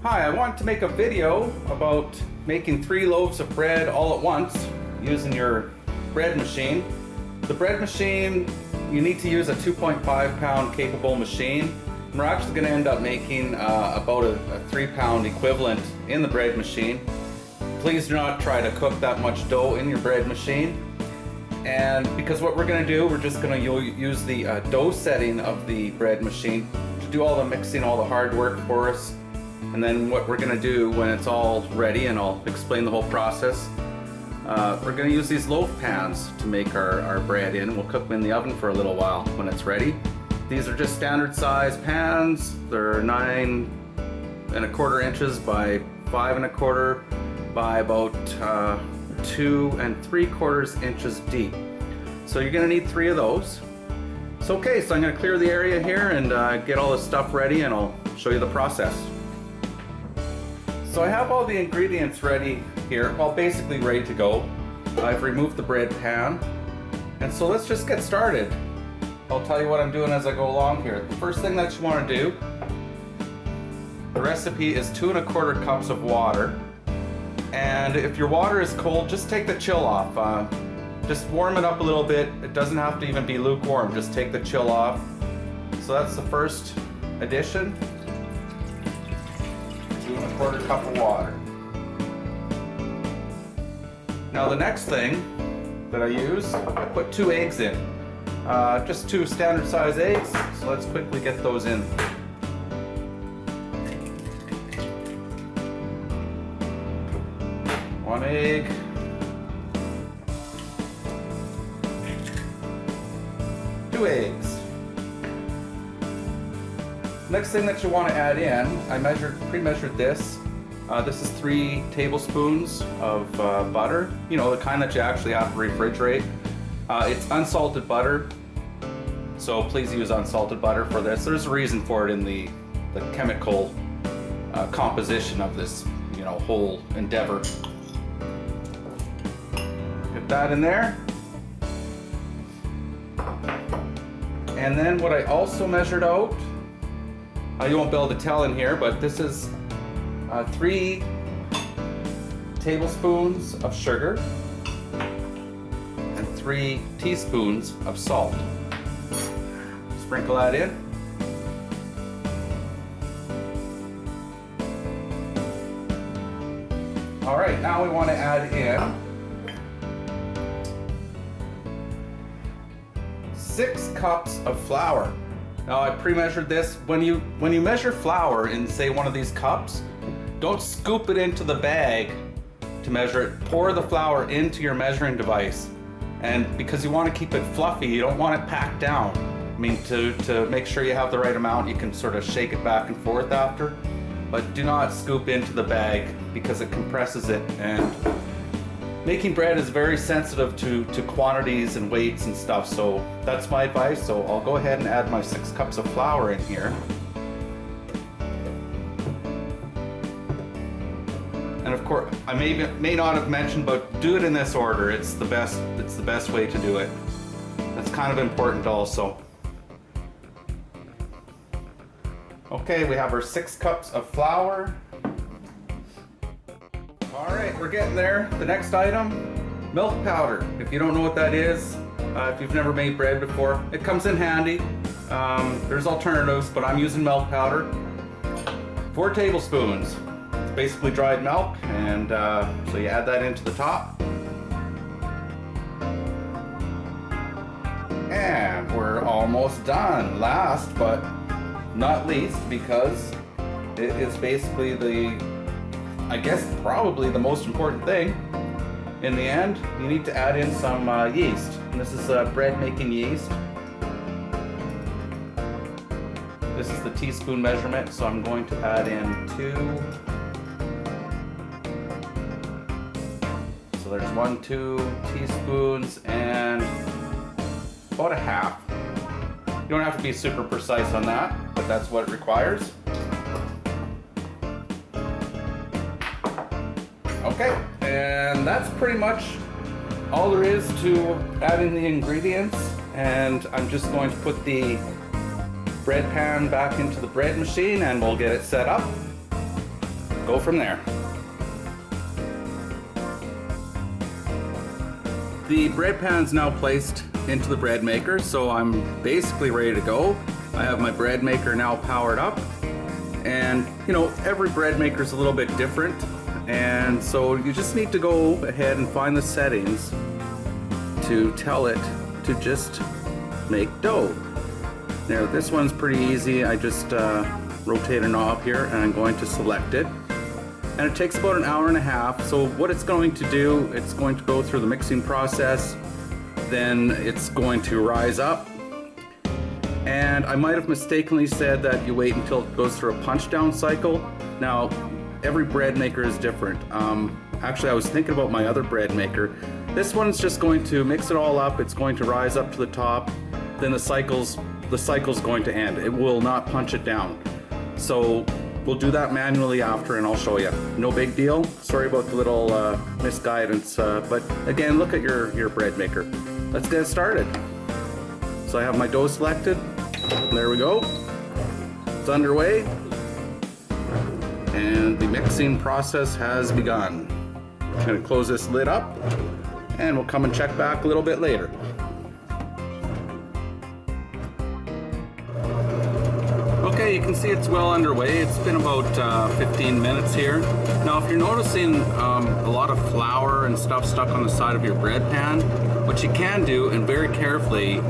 Hi, I want to make a video about making 3 loaves of bread all at once using your bread machine. The bread machine, you need to use a 2.5 pound capable machine. And we're actually going to end up making about a 3 pound equivalent in the bread machine. Please do not try to cook that much dough in your bread machine. And because what we're going to do, we're just going to use the dough setting of the bread machine to do all the mixing, all the hard work for us. And then what we're going to do when it's all ready, and I'll explain the whole process, we're going to use these loaf pans to make our bread in. We'll cook them in the oven for a little while when it's ready. These are just standard size pans. They're 9¼ inches by 5¼ by about 2¾ inches deep. So you're going to need 3 of those. So okay, so I'm going to clear the area here and get all this stuff ready, and I'll show you the process. So I have all the ingredients ready here, well, basically ready to go. I've removed the bread pan, and so let's just get started. I'll tell you what I'm doing as I go along here. The first thing that you want to do, the recipe is 2¼ cups of water, and if your water is cold, just take the chill off. Just warm it up a little bit. It doesn't have to even be lukewarm, just take the chill off. So that's the first addition. 2¼ cup of water. Now the next thing that I use, I put 2 eggs in. Just 2 standard size eggs, so let's quickly get those in. One egg. 2 eggs. Next thing that you want to add in, I pre-measured this. This is 3 tablespoons of butter. You know, the kind that you actually have to refrigerate. It's unsalted butter, so please use unsalted butter for this. There's a reason for it in the chemical composition of this, you know, whole endeavor. Get that in there. And then what I also measured out, you won't be able to tell in here, but this is 3 tablespoons of sugar and 3 teaspoons of salt. Sprinkle that in. All right, now we want to add in 6 cups of flour. Now I pre-measured this. When you measure flour in, say, one of these cups, don't scoop it into the bag to measure it. Pour the flour into your measuring device. And because you want to keep it fluffy, you don't want it packed down. I mean, to make sure you have the right amount, you can sort of shake it back and forth after. But do not scoop into the bag because it compresses it. And making bread is very sensitive to quantities and weights and stuff, so that's my advice. So I'll go ahead and add my 6 cups of flour in here. And of course, I may not have mentioned, but do it in this order. It's the best way to do it. That's kind of important also. Okay, we have our 6 cups of flour. Alright, we're getting there. The next item, milk powder. If you don't know what that is, if you've never made bread before, it comes in handy. There's alternatives, but I'm using milk powder. 4 tablespoons. It's basically dried milk, and so you add that into the top. And we're almost done. Last but not least, because it is basically I guess probably the most important thing. In the end, you need to add in some yeast. And this is bread making yeast. This is the teaspoon measurement, so I'm going to add in 2. So there's 2 teaspoons and about a half. You don't have to be super precise on that, but that's what it requires. Okay, and that's pretty much all there is to adding the ingredients, and I'm just going to put the bread pan back into the bread machine and we'll get it set up. go from there. The bread pan's now placed into the bread maker, so I'm basically ready to go. I have my bread maker now powered up, and you know, every bread maker is a little bit different, and so you just need to go ahead and find the settings to tell it to just make dough. Now this one's pretty easy. I just rotate a knob here and I'm going to select it, and it takes about an hour and a half. So what it's going to do, it's going to go through the mixing process, then it's going to rise up, and I might have mistakenly said that you wait until it goes through a punch down cycle. Now every bread maker is different. Actually, I was thinking about my other bread maker. This one's just going to mix it all up. It's going to rise up to the top, then the cycle's going to end. It will not punch it down. So we'll do that manually after, and I'll show you. No big deal. Sorry about the little misguidance, but again, look at your bread maker. Let's get started. So I have my dough selected. There we go. It's underway, and the mixing process has begun. I'm going to close this lid up, and we'll come and check back a little bit later. Okay, you can see it's well underway. It's been about 15 minutes here. Now if you're noticing a lot of flour and stuff stuck on the side of your bread pan, what you can do, and very carefully,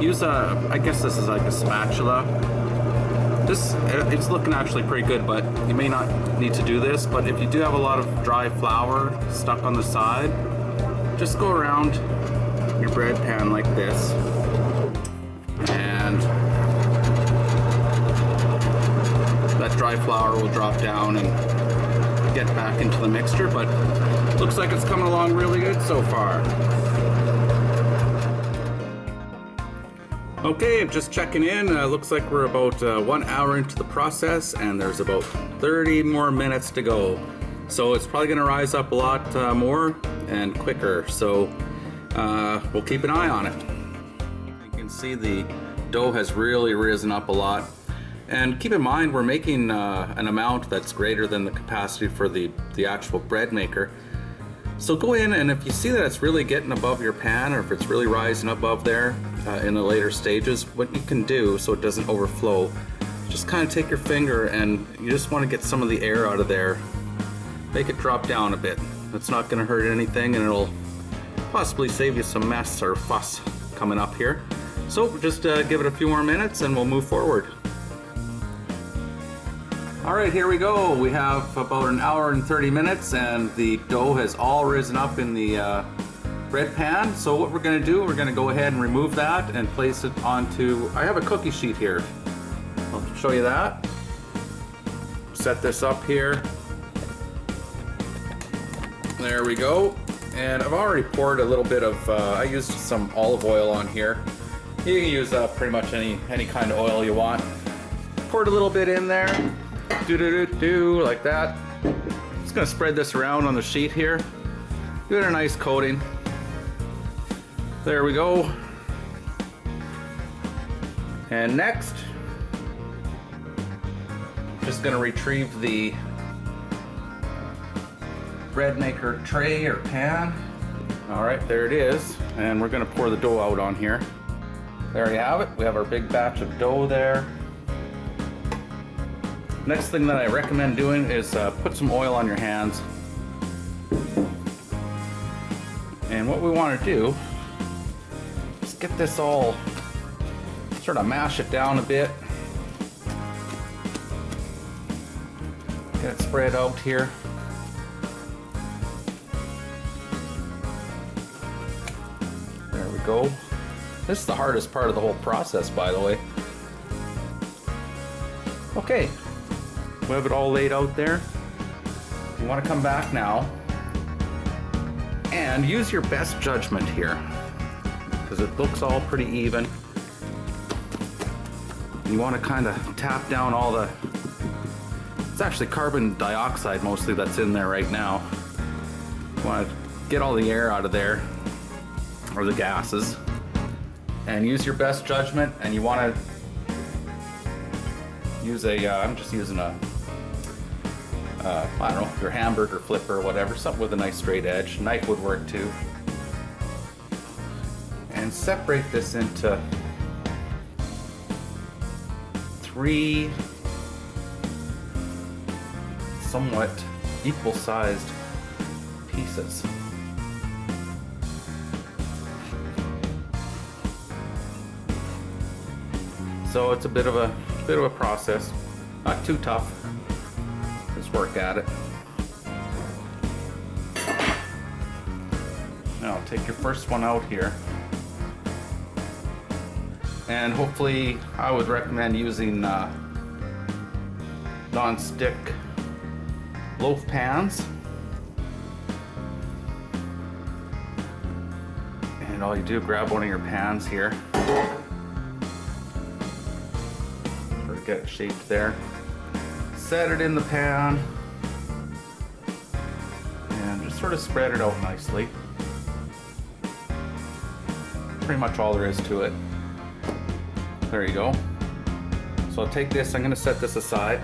use I guess this is like a spatula. It's looking actually pretty good, but you may not need to do this. But if you do have a lot of dry flour stuck on the side, just go around your bread pan like this, and that dry flour will drop down and get back into the mixture. But looks like it's coming along really good so far. Okay, just checking in. Looks like we're about 1 hour into the process, and there's about 30 more minutes to go. So it's probably gonna rise up a lot more and quicker. So we'll keep an eye on it. You can see the dough has really risen up a lot. And keep in mind, we're making an amount that's greater than the capacity for the actual bread maker. So go in, and if you see that it's really getting above your pan, or if it's really rising above there in the later stages, what you can do so it doesn't overflow, just kind of take your finger and you just want to get some of the air out of there. Make it drop down a bit. It's not going to hurt anything, and it'll possibly save you some mess or fuss coming up here. So just give it a few more minutes and we'll move forward. All right, here we go. We have about an hour and 30 minutes, and the dough has all risen up in the bread pan. So what we're gonna do, we're gonna go ahead and remove that and place it onto, I have a cookie sheet here. I'll show you that. Set this up here. There we go. And I've already poured a little bit of, I used some olive oil on here. You can use pretty much any kind of oil you want. Poured a little bit in there. Like that. Just gonna spread this around on the sheet here. Give it a nice coating. There we go. And next, just gonna retrieve the bread maker tray or pan. All right, there it is. And we're gonna pour the dough out on here. There you have it. We have our big batch of dough there. Next thing that I recommend doing is put some oil on your hands. And what we want to do is get this all, sort of mash it down a bit. Get it spread out here. There we go. This is the hardest part of the whole process, by the way. Okay. We have it all laid out there. You want to come back now and use your best judgment here, because it looks all pretty even. You want to kind of tap down all the, it's actually carbon dioxide mostly that's in there right now. You want to get all the air out of there, or the gases, and use your best judgment. And you want to use a, I'm just using a I don't know, your hamburger flipper or whatever, something with a nice straight edge. Knife would work too. And separate this into 3 somewhat equal-sized pieces. So it's a bit of a process, not too tough. Just work at it. Now take your first one out here, and hopefully I would recommend using non-stick loaf pans. And all you do, grab one of your pans here, get it shaped there, set it in the pan, and just sort of spread it out nicely. Pretty much all there is to it. There you go. So I'll take this, I'm going to set this aside.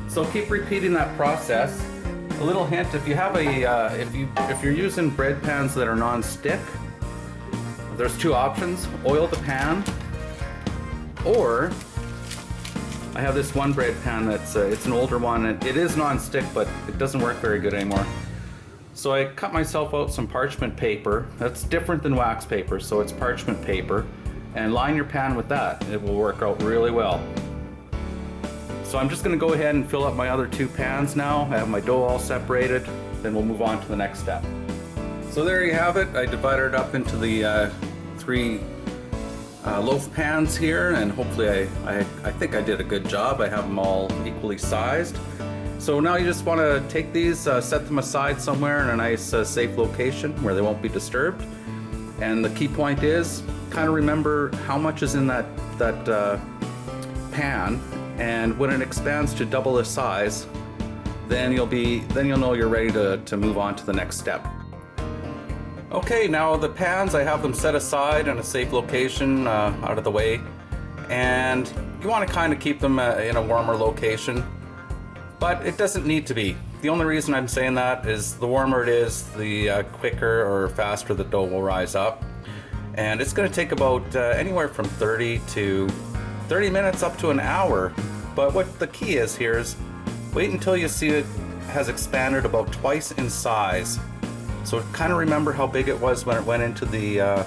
So keep repeating that process. A little hint: if you have a if you're using bread pans that are non-stick, there's 2 options: oil the pan, or I have this one bread pan that's it's an older one, and it is non-stick, but it doesn't work very good anymore. So I cut myself out some parchment paper. That's different than wax paper, so it's parchment paper, and line your pan with that. It will work out really well. So I'm just going to go ahead and fill up my other 2 pans now. I have my dough all separated, then we'll move on to the next step. So there you have it. I divided it up into the 3 loaf pans here, and hopefully I think I did a good job. I have them all equally sized. So now you just want to take these, set them aside somewhere in a nice safe location where they won't be disturbed. And the key point is kind of remember how much is in that pan, and when it expands to double the size, then you'll know you're ready to move on to the next step. Okay, now the pans, I have them set aside in a safe location, out of the way, and you want to kind of keep them in a warmer location, but it doesn't need to be. The only reason I'm saying that is the warmer it is, the quicker or faster the dough will rise up, and it's going to take about anywhere from 30 minutes up to an hour. But what the key is here is wait until you see it has expanded about twice in size. So kind of remember how big it was when it went into the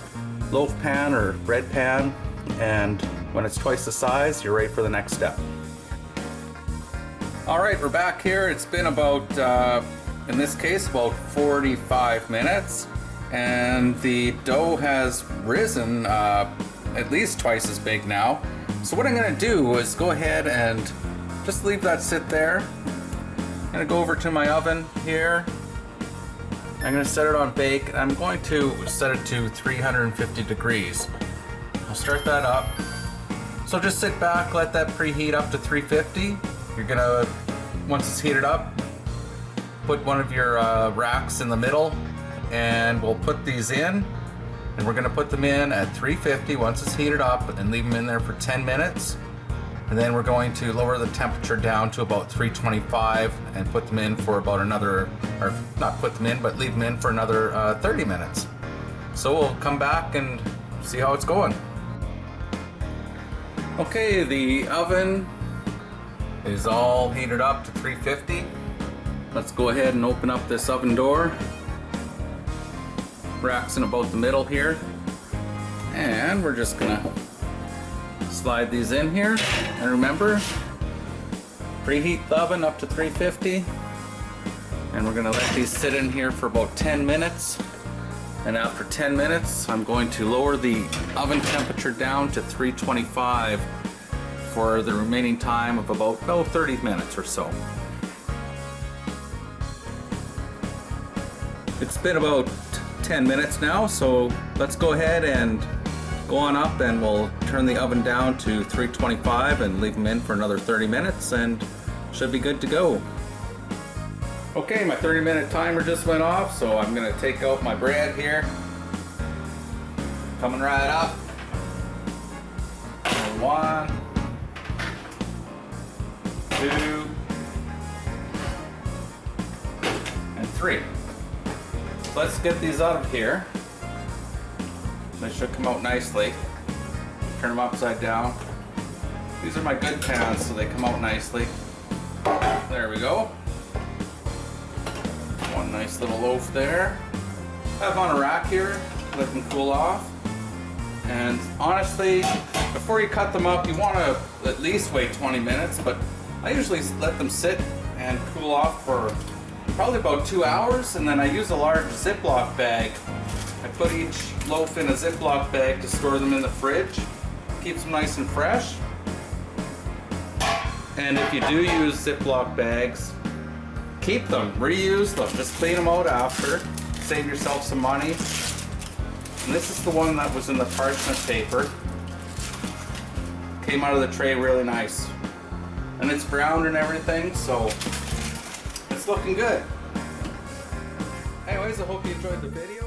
loaf pan or bread pan, and when it's twice the size, you're ready for the next step. All right, we're back here. It's been about, in this case, about 45 minutes, and the dough has risen at least twice as big now. So what I'm going to do is go ahead and just leave that sit there. I'm going to go over to my oven here. I'm going to set it on bake. I'm going to set it to 350 degrees. I'll start that up. So just sit back, let that preheat up to 350. You're going to, once it's heated up, put one of your racks in the middle, and we'll put these in. And we're going to put them in at 350 once it's heated up, and leave them in there for 10 minutes. And then we're going to lower the temperature down to about 325 and put them in for about another, or not put them in, but leave them in for another 30 minutes. So we'll come back and see how it's going. Okay, the oven is all heated up to 350. Let's go ahead and open up this oven door. Racks in about the middle here, and we're just gonna slide these in here, and remember, preheat the oven up to 350, and we're gonna let these sit in here for about 10 minutes, and after 10 minutes I'm going to lower the oven temperature down to 325 for the remaining time of about 30 minutes or so. It's been about 10 minutes now, so let's go ahead and go on up, and we'll turn the oven down to 325 and leave them in for another 30 minutes, and should be good to go. Okay, my 30-minute timer just went off, so I'm going to take out my bread here. Coming right up. 1, 2, and 3. So let's get these out of here. They should come out nicely. Turn them upside down. These are my good pans, so they come out nicely. There we go. One nice little loaf there. I have on a rack here, let them cool off. And honestly, before you cut them up, you want to at least wait 20 minutes, but I usually let them sit and cool off for probably about 2 hours, and then I use a large Ziploc bag. I put each loaf in a Ziploc bag to store them in the fridge. Keeps them nice and fresh. And if you do use Ziploc bags, keep them, reuse them, just clean them out after, save yourself some money. And this is the one that was in the parchment paper. Came out of the tray really nice. And it's browned and everything, so it's looking good. Anyways, I hope you enjoyed the video.